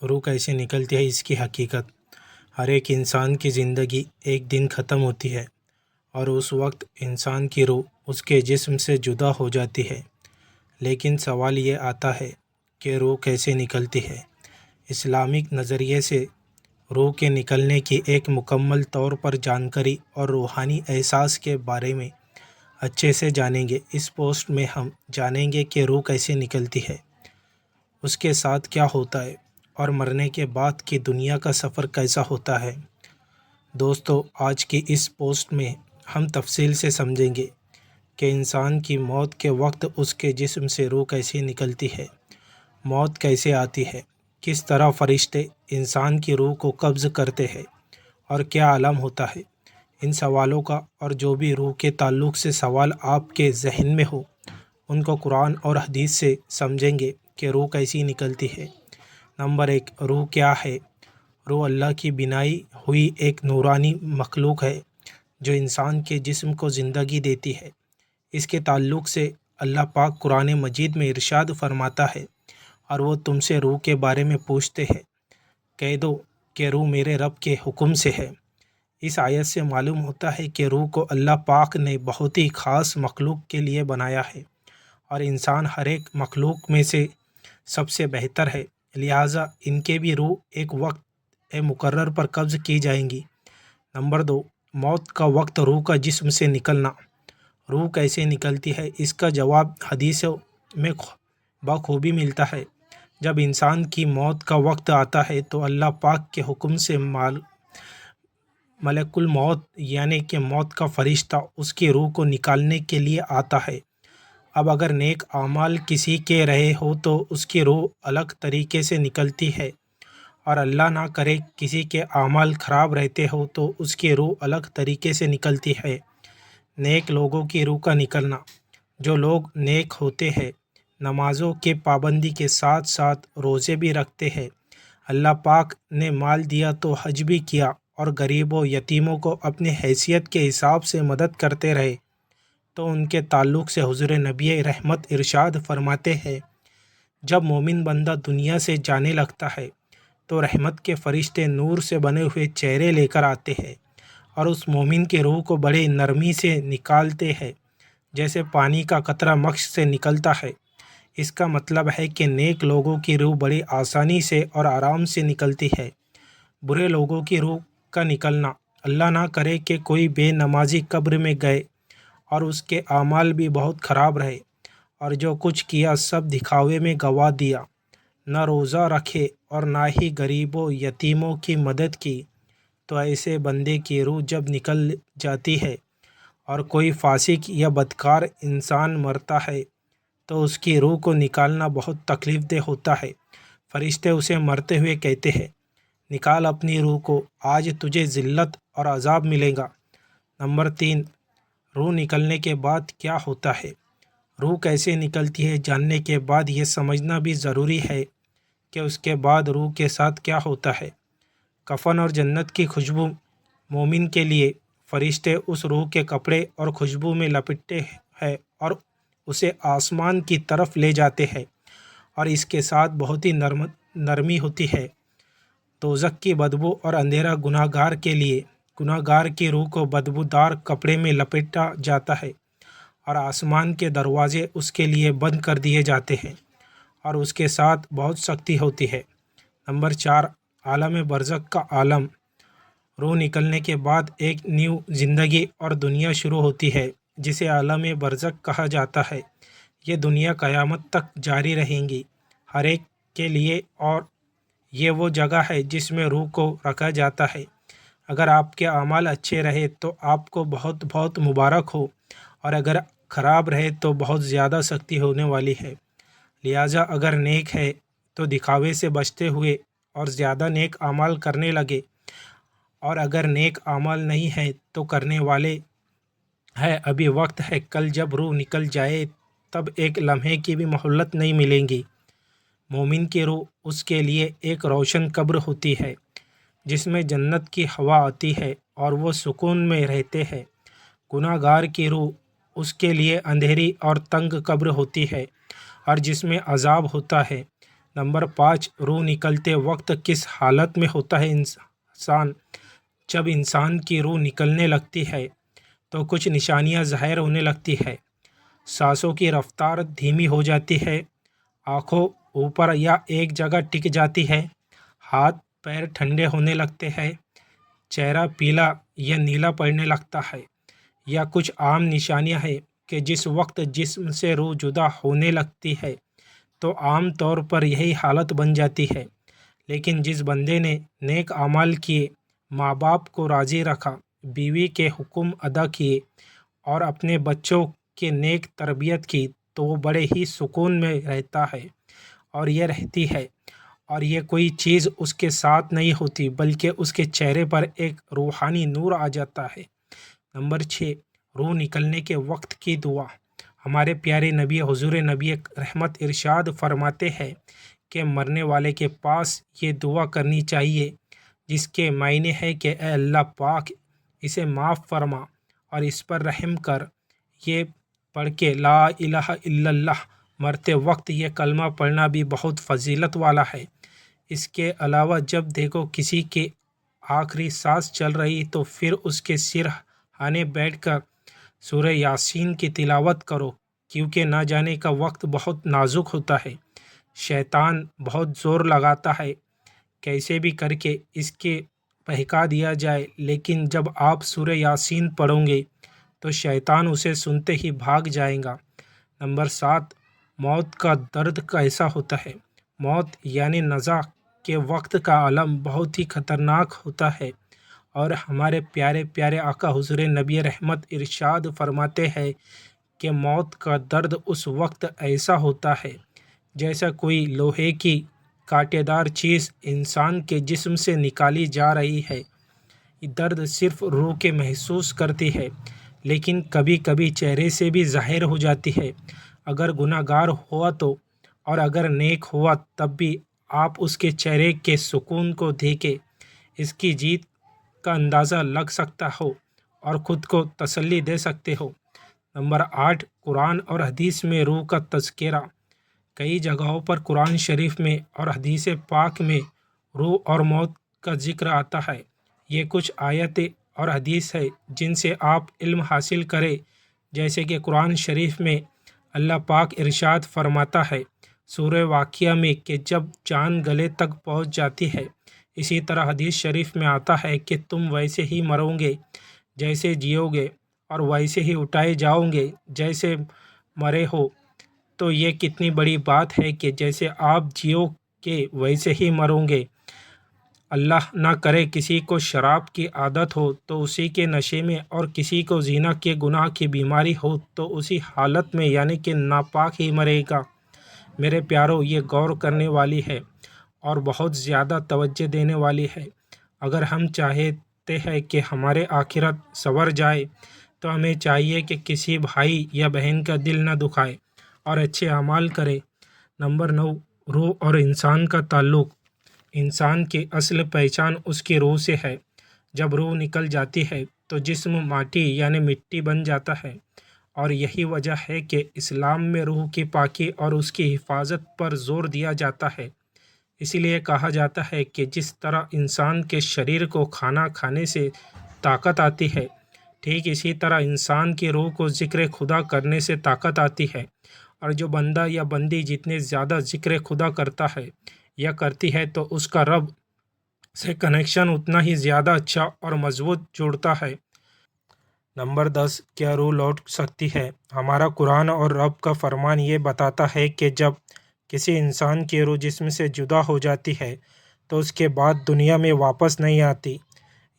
روح کیسے نکلتی ہے اس کی حقیقت۔ ہر ایک انسان کی زندگی ایک دن ختم ہوتی ہے اور اس وقت انسان کی روح اس کے جسم سے جدا ہو جاتی ہے، لیکن سوال یہ آتا ہے کہ روح کیسے نکلتی ہے۔ اسلامک نظریے سے روح کے نکلنے کی ایک مکمل طور پر جانکاری اور روحانی احساس کے بارے میں اچھے سے جانیں گے۔ اس پوسٹ میں ہم جانیں گے کہ روح کیسے نکلتی ہے، اس کے ساتھ کیا ہوتا ہے اور مرنے کے بعد کی دنیا کا سفر کیسا ہوتا ہے۔ دوستو، آج کی اس پوسٹ میں ہم تفصیل سے سمجھیں گے کہ انسان کی موت کے وقت اس کے جسم سے روح کیسے نکلتی ہے، موت کیسے آتی ہے، کس طرح فرشتے انسان کی روح کو قبض کرتے ہیں اور کیا عالم ہوتا ہے۔ ان سوالوں کا اور جو بھی روح کے تعلق سے سوال آپ کے ذہن میں ہو ان کو قرآن اور حدیث سے سمجھیں گے کہ روح کیسی نکلتی ہے۔ نمبر 1، روح کیا ہے؟ روح اللہ کی بنائی ہوئی ایک نورانی مخلوق ہے جو انسان کے جسم کو زندگی دیتی ہے۔ اس کے تعلق سے اللہ پاک قرآن مجید میں ارشاد فرماتا ہے، اور وہ تم سے روح کے بارے میں پوچھتے ہیں، کہہ دو کہ روح میرے رب کے حکم سے ہے۔ اس آیت سے معلوم ہوتا ہے کہ روح کو اللہ پاک نے بہت ہی خاص مخلوق کے لیے بنایا ہے، اور انسان ہر ایک مخلوق میں سے سب سے بہتر ہے، لہٰذا ان کے بھی روح ایک وقت مقرر پر قبض کی جائیں گی۔ نمبر 2، موت کا وقت روح کا جسم سے نکلنا۔ روح کیسے نکلتی ہے؟ اس کا جواب حدیثوں میں بخوبی ملتا ہے۔ جب انسان کی موت کا وقت آتا ہے تو اللہ پاک کے حکم سے ملک الموت یعنی کہ موت کا فرشتہ اس کی روح کو نکالنے کے لیے آتا ہے۔ اب اگر نیک اعمال کسی کے رہے ہو تو اس کی روح الگ طریقے سے نکلتی ہے، اور اللہ نہ کرے کسی کے اعمال خراب رہتے ہو تو اس کی روح الگ طریقے سے نکلتی ہے۔ نیک لوگوں کی روح کا نکلنا۔ جو لوگ نیک ہوتے ہیں، نمازوں کے پابندی کے ساتھ ساتھ روزے بھی رکھتے ہیں، اللہ پاک نے مال دیا تو حج بھی کیا، اور غریبوں یتیموں کو اپنی حیثیت کے حساب سے مدد کرتے رہے، تو ان کے تعلق سے حضور نبی رحمت ارشاد فرماتے ہیں، جب مومن بندہ دنیا سے جانے لگتا ہے تو رحمت کے فرشتے نور سے بنے ہوئے چہرے لے کر آتے ہیں اور اس مومن کی روح کو بڑے نرمی سے نکالتے ہیں، جیسے پانی کا قطرہ مشک سے نکلتا ہے۔ اس کا مطلب ہے کہ نیک لوگوں کی روح بڑی آسانی سے اور آرام سے نکلتی ہے۔ برے لوگوں کی روح کا نکلنا۔ اللہ نہ کرے کہ کوئی بے نمازی قبر میں گئے اور اس کے اعمال بھی بہت خراب رہے، اور جو کچھ کیا سب دکھاوے میں گنوا دیا، نہ روزہ رکھے اور نہ ہی غریبوں یتیموں کی مدد کی، تو ایسے بندے کی روح جب نکل جاتی ہے اور کوئی فاسق یا بدکار انسان مرتا ہے تو اس کی روح کو نکالنا بہت تکلیف دہ ہوتا ہے۔ فرشتے اسے مرتے ہوئے کہتے ہیں، نکال اپنی روح کو، آج تجھے ذلت اور عذاب ملے گا۔ نمبر 3، روح نکلنے کے بعد کیا ہوتا ہے؟ روح کیسے نکلتی ہے جاننے کے بعد یہ سمجھنا بھی ضروری ہے کہ اس کے بعد روح کے ساتھ کیا ہوتا ہے۔ کفن اور جنت کی خوشبو۔ مومن کے لیے فرشتے اس روح کے کپڑے اور خوشبو میں لپٹتے ہیں اور اسے آسمان کی طرف لے جاتے ہیں، اور اس کے ساتھ بہت ہی نرمی ہوتی ہے۔ دوزخ کی بدبو اور اندھیرا گناہ گار کے لیے، گناہ گار کی روح کو بدبودار کپڑے میں لپیٹا جاتا ہے اور آسمان کے دروازے اس کے لیے بند کر دیے جاتے ہیں، اور اس کے ساتھ بہت سختی ہوتی ہے۔ نمبر 4، عالم برزخ کا عالم۔ روح نکلنے کے بعد ایک نیو زندگی اور دنیا شروع ہوتی ہے جسے عالم برزخ کہا جاتا ہے۔ یہ دنیا قیامت تک جاری رہیں گی ہر ایک کے لیے، اور یہ وہ جگہ ہے جس میں روح کو رکھا جاتا ہے۔ اگر آپ کے اعمال اچھے رہے تو آپ کو بہت بہت مبارک ہو، اور اگر خراب رہے تو بہت زیادہ سختی ہونے والی ہے۔ لہٰذا اگر نیک ہے تو دکھاوے سے بچتے ہوئے اور زیادہ نیک اعمال کرنے لگے، اور اگر نیک اعمال نہیں ہے تو کرنے والے ہے، ابھی وقت ہے، کل جب روح نکل جائے تب ایک لمحے کی بھی مہلت نہیں ملیں گی۔ مومن کی روح اس کے لیے ایک روشن قبر ہوتی ہے جس میں جنت کی ہوا آتی ہے اور وہ سکون میں رہتے ہیں۔ گناہ گار کی روح اس کے لیے اندھیری اور تنگ قبر ہوتی ہے اور جس میں عذاب ہوتا ہے۔ نمبر 5، روح نکلتے وقت کس حالت میں ہوتا ہے انسان؟ جب انسان کی روح نکلنے لگتی ہے تو کچھ نشانیاں ظاہر ہونے لگتی ہے۔ سانسوں کی رفتار دھیمی ہو جاتی ہے، آنکھوں اوپر یا ایک جگہ ٹک جاتی ہے، ہاتھ پیر ٹھنڈے ہونے لگتے ہیں، چہرہ پیلا یا نیلا پڑنے لگتا ہے۔ یا کچھ عام نشانیاں ہیں کہ جس وقت جسم سے روح جدا ہونے لگتی ہے تو عام طور پر یہی حالت بن جاتی ہے، لیکن جس بندے نے نیک اعمال کیے، ماں باپ کو راضی رکھا، بیوی کے حکم ادا کیے اور اپنے بچوں کی نیک تربیت کی تو وہ بڑے ہی سکون میں رہتا ہے اور یہ رہتی ہے، اور یہ کوئی چیز اس کے ساتھ نہیں ہوتی بلکہ اس کے چہرے پر ایک روحانی نور آ جاتا ہے۔ نمبر 6، روح نکلنے کے وقت کی دعا۔ ہمارے پیارے نبی حضور نبی رحمت ارشاد فرماتے ہیں کہ مرنے والے کے پاس یہ دعا کرنی چاہیے، جس کے معنی ہے کہ اے اللہ پاک اسے معاف فرما اور اس پر رحم کر۔ یہ پڑھ کے لا الہ الا اللہ مرتے وقت یہ کلمہ پڑھنا بھی بہت فضیلت والا ہے۔ اس کے علاوہ جب دیکھو کسی کی آخری سانس چل رہی تو پھر اس کے سرہانے بیٹھ کر سورہ یاسین کی تلاوت کرو، کیونکہ نہ جانے کا وقت بہت نازک ہوتا ہے، شیطان بہت زور لگاتا ہے کیسے بھی کر کے اس کے بہکا دیا جائے، لیکن جب آپ سورہ یاسین پڑھو گے تو شیطان اسے سنتے ہی بھاگ جائے گا۔ نمبر 7، موت کا درد کیسا ہوتا ہے؟ موت یعنی نزا کے وقت کا عالم بہت ہی خطرناک ہوتا ہے، اور ہمارے پیارے پیارے آقا حضور نبی رحمت ارشاد فرماتے ہیں کہ موت کا درد اس وقت ایسا ہوتا ہے جیسا کوئی لوہے کی کانٹے دار چیز انسان کے جسم سے نکالی جا رہی ہے۔ یہ درد صرف روح کے محسوس کرتی ہے، لیکن کبھی کبھی چہرے سے بھی ظاہر ہو جاتی ہے۔ اگر گناہ گار ہوا تو اور اگر نیک ہوا تب بھی آپ اس کے چہرے کے سکون کو دیکھیں، اس کی جیت کا اندازہ لگ سکتا ہو اور خود کو تسلی دے سکتے ہو۔ نمبر 8، قرآن اور حدیث میں روح کا تذکرہ۔ کئی جگہوں پر قرآن شریف میں اور حدیث پاک میں روح اور موت کا ذکر آتا ہے۔ یہ کچھ آیتیں اور حدیث ہے جن سے آپ علم حاصل کریں، جیسے کہ قرآن شریف میں اللہ پاک ارشاد فرماتا ہے سورہ واقعہ میں کہ جب جان گلے تک پہنچ جاتی ہے، اسی طرح حدیث شریف میں آتا ہے کہ تم ویسے ہی مرو گے جیسے جیو گے، اور ویسے ہی اٹھائے جاؤ گے جیسے مرے ہو۔ تو یہ کتنی بڑی بات ہے کہ جیسے آپ جیو گے ویسے ہی مرو گے۔ اللہ نہ کرے کسی کو شراب کی عادت ہو تو اسی کے نشے میں، اور کسی کو زنا کے گناہ کی بیماری ہو تو اسی حالت میں یعنی کہ ناپاک ہی مرے گا۔ میرے پیارو، یہ غور کرنے والی ہے اور بہت زیادہ توجہ دینے والی ہے۔ اگر ہم چاہتے ہیں کہ ہمارے آخرت سنور جائے تو ہمیں چاہیے کہ کسی بھائی یا بہن کا دل نہ دکھائے اور اچھے اعمال کرے۔ نمبر 9، روح اور انسان کا تعلق۔ انسان کی اصل پہچان اس کی روح سے ہے۔ جب روح نکل جاتی ہے تو جسم ماٹی یعنی مٹی بن جاتا ہے، اور یہی وجہ ہے کہ اسلام میں روح کی پاکی اور اس کی حفاظت پر زور دیا جاتا ہے۔ اسی لیے کہا جاتا ہے کہ جس طرح انسان کے شریر کو کھانا کھانے سے طاقت آتی ہے، ٹھیک اسی طرح انسان کی روح کو ذکر خدا کرنے سے طاقت آتی ہے، اور جو بندہ یا بندی جتنے زیادہ ذکر خدا کرتا ہے یا کرتی ہے تو اس کا رب سے کنیکشن اتنا ہی زیادہ اچھا اور مضبوط جڑتا ہے۔ نمبر 10، کیا روح لوٹ سکتی ہے؟ ہمارا قرآن اور رب کا فرمان یہ بتاتا ہے کہ جب کسی انسان کی روح جسم سے جدا ہو جاتی ہے تو اس کے بعد دنیا میں واپس نہیں آتی،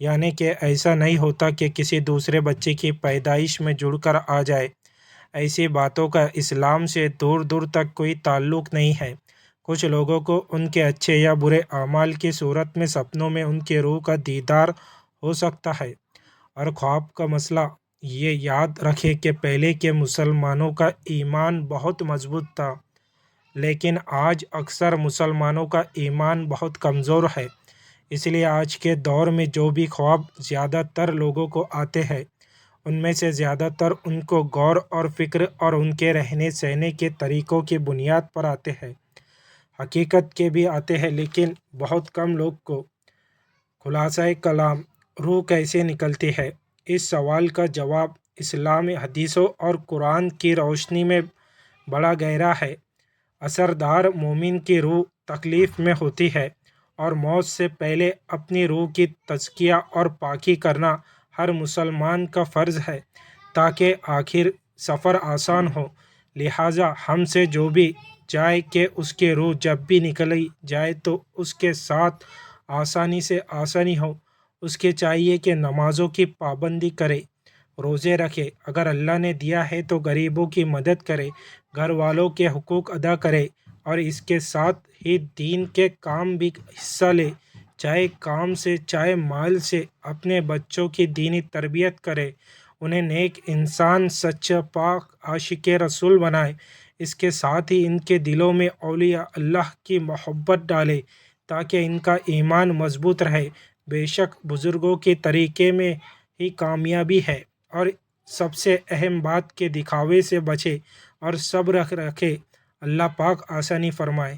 یعنی کہ ایسا نہیں ہوتا کہ کسی دوسرے بچے کی پیدائش میں جڑ کر آ جائے۔ ایسی باتوں کا اسلام سے دور دور تک کوئی تعلق نہیں ہے۔ کچھ لوگوں کو ان کے اچھے یا برے اعمال کی صورت میں سپنوں میں ان کی روح کا دیدار ہو سکتا ہے۔ اور خواب کا مسئلہ، یہ یاد رکھیں کہ پہلے کے مسلمانوں کا ایمان بہت مضبوط تھا، لیکن آج اکثر مسلمانوں کا ایمان بہت کمزور ہے۔ اس لیے آج کے دور میں جو بھی خواب زیادہ تر لوگوں کو آتے ہیں، ان میں سے زیادہ تر ان کو غور اور فکر اور ان کے رہنے سہنے کے طریقوں کی بنیاد پر آتے ہیں۔ حقیقت کے بھی آتے ہیں، لیکن بہت کم لوگ کو خلاصۂ کلام روح کیسے نکلتی ہے؟ اس سوال کا جواب اسلامی حدیثوں اور قرآن کی روشنی میں بڑا گہرا ہے۔ اثردار مومن کی روح تکلیف میں ہوتی ہے، اور موت سے پہلے اپنی روح کی تزکیہ اور پاکی کرنا ہر مسلمان کا فرض ہے تاکہ آخر سفر آسان ہو۔ لہٰذا ہم سے جو بھی چاہے کہ اس کی روح جب بھی نکلی جائے تو اس کے ساتھ آسانی سے آسانی ہو۔ اس کے چاہیے کہ نمازوں کی پابندی کرے، روزے رکھے، اگر اللہ نے دیا ہے تو غریبوں کی مدد کرے، گھر والوں کے حقوق ادا کرے، اور اس کے ساتھ ہی دین کے کام بھی حصہ لے، چاہے کام سے چاہے مال سے۔ اپنے بچوں کی دینی تربیت کرے، انہیں نیک انسان، سچا پاک عاشق رسول بنائے، اس کے ساتھ ہی ان کے دلوں میں اولیاء اللہ کی محبت ڈالے تاکہ ان کا ایمان مضبوط رہے۔ بے شک بزرگوں کے طریقے میں ہی کامیابی ہے، اور سب سے اہم بات کہ دکھاوے سے بچے اور صبر رکھے۔ اللہ پاک آسانی فرمائے۔